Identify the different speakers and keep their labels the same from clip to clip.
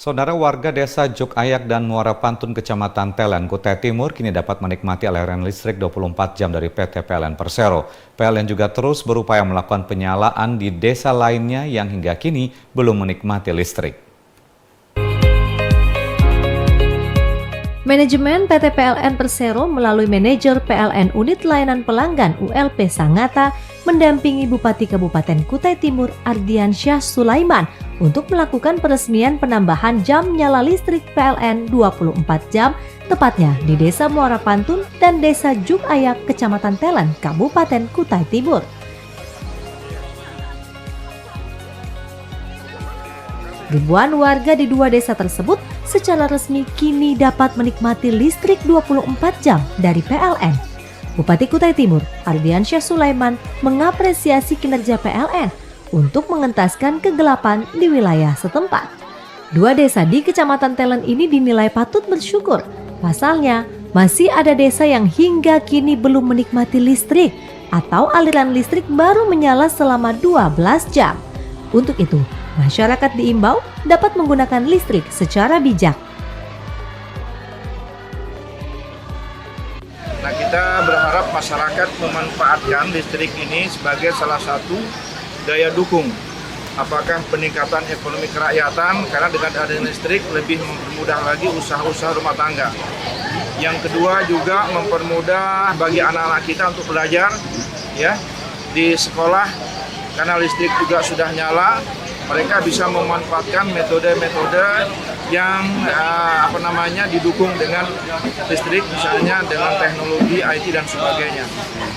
Speaker 1: Saudara warga desa Juk Ayak dan Muara Pantun, Kecamatan Telen, Kutai Timur kini dapat menikmati aliran listrik 24 jam dari PT PLN Persero. PLN juga terus berupaya melakukan penyalaan di desa lainnya yang hingga kini belum menikmati listrik.
Speaker 2: Manajemen PT PLN Persero melalui manajer PLN Unit Layanan Pelanggan ULP Sangatta mendampingi Bupati Kabupaten Kutai Timur Ardiansyah Sulaiman untuk melakukan peresmian penambahan jam nyala listrik PLN 24 jam tepatnya di Desa Muara Pantun dan Desa Juk Ayak, Kecamatan Telen, Kabupaten Kutai Timur. Ribuan warga di dua desa tersebut secara resmi kini dapat menikmati listrik 24 jam dari PLN. Bupati Kutai Timur, Ardiansyah Sulaiman, mengapresiasi kinerja PLN untuk mengentaskan kegelapan di wilayah setempat. Dua desa di Kecamatan Telen ini dinilai patut bersyukur. Pasalnya, masih ada desa yang hingga kini belum menikmati listrik atau aliran listrik baru menyala selama 12 jam. Untuk itu, masyarakat diimbau dapat menggunakan listrik secara bijak.
Speaker 3: Nah, kita berharap masyarakat memanfaatkan listrik ini sebagai salah satu daya dukung. Apakah peningkatan ekonomi kerakyatan, karena dengan adanya listrik lebih mempermudah lagi usaha-usaha rumah tangga. Yang kedua juga mempermudah bagi anak-anak kita untuk belajar ya di sekolah, karena listrik juga sudah nyala. Mereka bisa memanfaatkan metode-metode yang didukung dengan listrik, misalnya dengan teknologi IT dan sebagainya.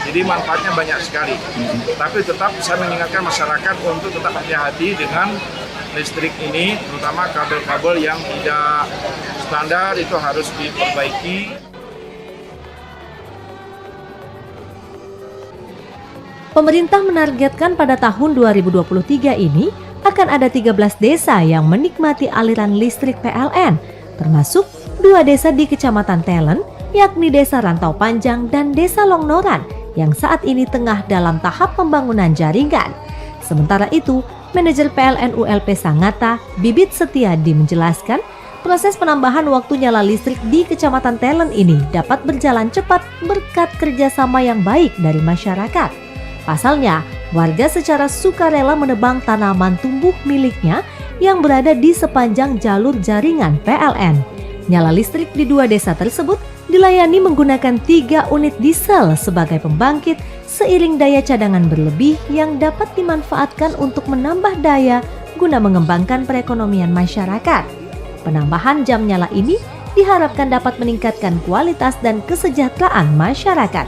Speaker 3: Jadi manfaatnya banyak sekali. Tapi tetap saya mengingatkan masyarakat untuk tetap hati-hati dengan listrik ini, terutama kabel-kabel yang tidak standar itu harus diperbaiki.
Speaker 2: Pemerintah menargetkan pada tahun 2023 ini akan ada 13 desa yang menikmati aliran listrik PLN, termasuk 2 desa di Kecamatan Telen, yakni Desa Rantau Panjang dan Desa Longnoran, yang saat ini tengah dalam tahap pembangunan jaringan. Sementara itu, manajer PLN ULP Sangatta, Bibit Setiadi menjelaskan, proses penambahan waktu nyala listrik di Kecamatan Telen ini dapat berjalan cepat berkat kerjasama yang baik dari masyarakat. Pasalnya, warga secara sukarela menebang tanaman tumbuh miliknya yang berada di sepanjang jalur jaringan PLN. Nyala listrik di dua desa tersebut dilayani menggunakan 3 unit diesel sebagai pembangkit seiring daya cadangan berlebih yang dapat dimanfaatkan untuk menambah daya guna mengembangkan perekonomian masyarakat. Penambahan jam nyala ini diharapkan dapat meningkatkan kualitas dan kesejahteraan masyarakat.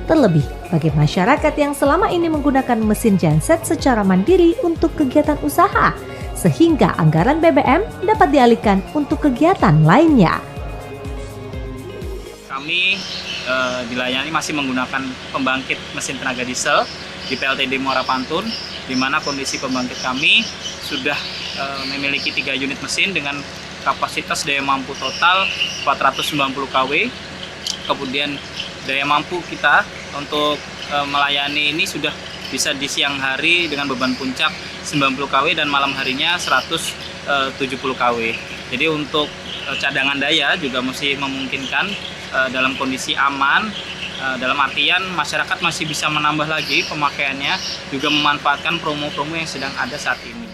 Speaker 2: Terlebih bagi masyarakat yang selama ini menggunakan mesin genset secara mandiri untuk kegiatan usaha, sehingga anggaran BBM dapat dialihkan untuk kegiatan lainnya.
Speaker 4: Kami dilayani masih menggunakan pembangkit mesin tenaga diesel di PLTD Muara Pantun, di mana kondisi pembangkit kami sudah memiliki 3 unit mesin dengan kapasitas daya mampu total 490 kW. Kemudian daya mampu kita untuk melayani ini sudah bisa di siang hari dengan beban puncak 90 kW dan malam harinya 170 kW. Jadi untuk cadangan daya juga masih memungkinkan dalam kondisi aman, dalam artian masyarakat masih bisa menambah lagi pemakaiannya, juga memanfaatkan promo-promo yang sedang ada saat ini.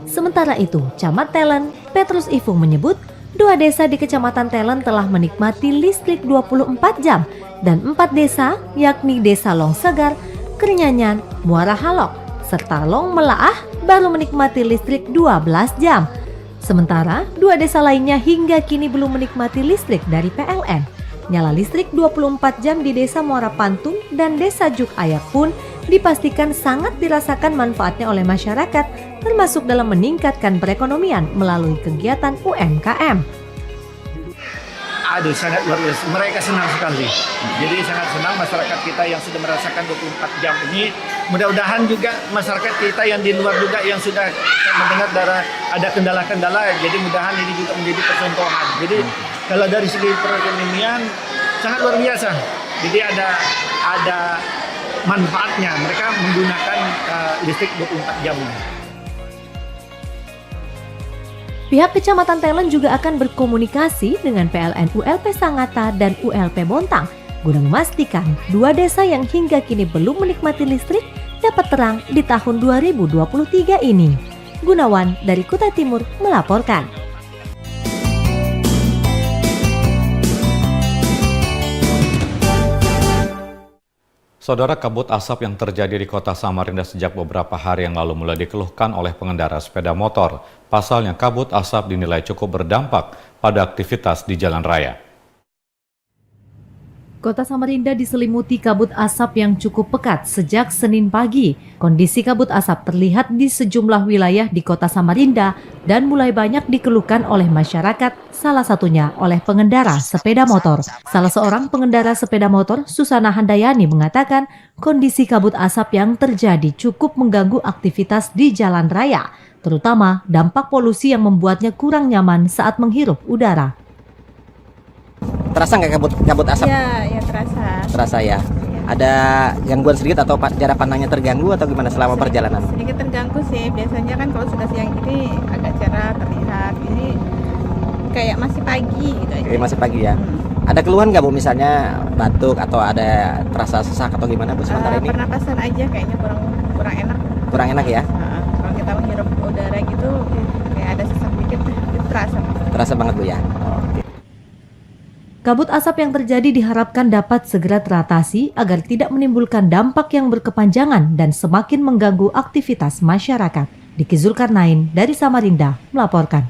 Speaker 2: Sementara itu, Camat Telen, Petrus Ifung menyebut, 2 desa di Kecamatan Telen telah menikmati listrik 24 jam dan 4 desa yakni Desa Long Segar, Kernyanyan, Muara Halok, serta Long Melaah baru menikmati listrik 12 jam. Sementara 2 desa lainnya hingga kini belum menikmati listrik dari PLN. Nyala listrik 24 jam di Desa Muara Pantun dan Desa Juk Ayak pun dipastikan sangat dirasakan manfaatnya oleh masyarakat, termasuk dalam meningkatkan perekonomian melalui kegiatan UMKM.
Speaker 5: Aduh, sangat luar biasa. Mereka senang sekali. Jadi sangat senang masyarakat kita yang sudah merasakan 24 jam ini. Mudah-mudahan juga masyarakat kita yang di luar juga yang sudah mendengar ada kendala-kendala. Jadi mudahan ini juga menjadi percontohan. Jadi kalau dari segi perekonomian sangat luar biasa. Jadi ada manfaatnya. Mereka menggunakan listrik 24 jam.
Speaker 2: Pihak Kecamatan Telen juga akan berkomunikasi dengan PLN ULP Sangatta dan ULP Bontang guna memastikan dua desa yang hingga kini belum menikmati listrik dapat terang di tahun 2023 ini. Gunawan dari Kutai Timur melaporkan.
Speaker 1: Saudara, kabut asap yang terjadi di kota Samarinda sejak beberapa hari yang lalu mulai dikeluhkan oleh pengendara sepeda motor. Pasalnya, kabut asap dinilai cukup berdampak pada aktivitas di jalan raya.
Speaker 2: Kota Samarinda diselimuti kabut asap yang cukup pekat sejak Senin pagi. Kondisi kabut asap terlihat di sejumlah wilayah di Kota Samarinda dan mulai banyak dikeluhkan oleh masyarakat, salah satunya oleh pengendara sepeda motor. Salah seorang pengendara sepeda motor, Susana Handayani, mengatakan kondisi kabut asap yang terjadi cukup mengganggu aktivitas di jalan raya, terutama dampak polusi yang membuatnya kurang nyaman saat menghirup udara.
Speaker 6: Terasa nggak kabut asap?
Speaker 7: Ya terasa.
Speaker 6: Terasa ya. Ada gangguan sedikit atau jarak pandangnya terganggu atau gimana selama perjalanan?
Speaker 7: Sedikit terganggu sih. Biasanya kan kalau sudah siang ini agak cerah terlihat. Ini kayak masih pagi gitu aja.
Speaker 6: Kayak masih pagi ya. Ada keluhan nggak Bu, misalnya batuk atau ada terasa sesak atau gimana Bu sementara ini?
Speaker 7: Pernapasan aja kayaknya kurang enak.
Speaker 6: Kurang enak ya?
Speaker 7: Kalau kita menghirup udara gitu kayak ada sesak dikit, itu terasa.
Speaker 6: Terasa banget Bu ya.
Speaker 2: Kabut asap yang terjadi diharapkan dapat segera teratasi agar tidak menimbulkan dampak yang berkepanjangan dan semakin mengganggu aktivitas masyarakat. Diki Zulkarnain dari Samarinda melaporkan.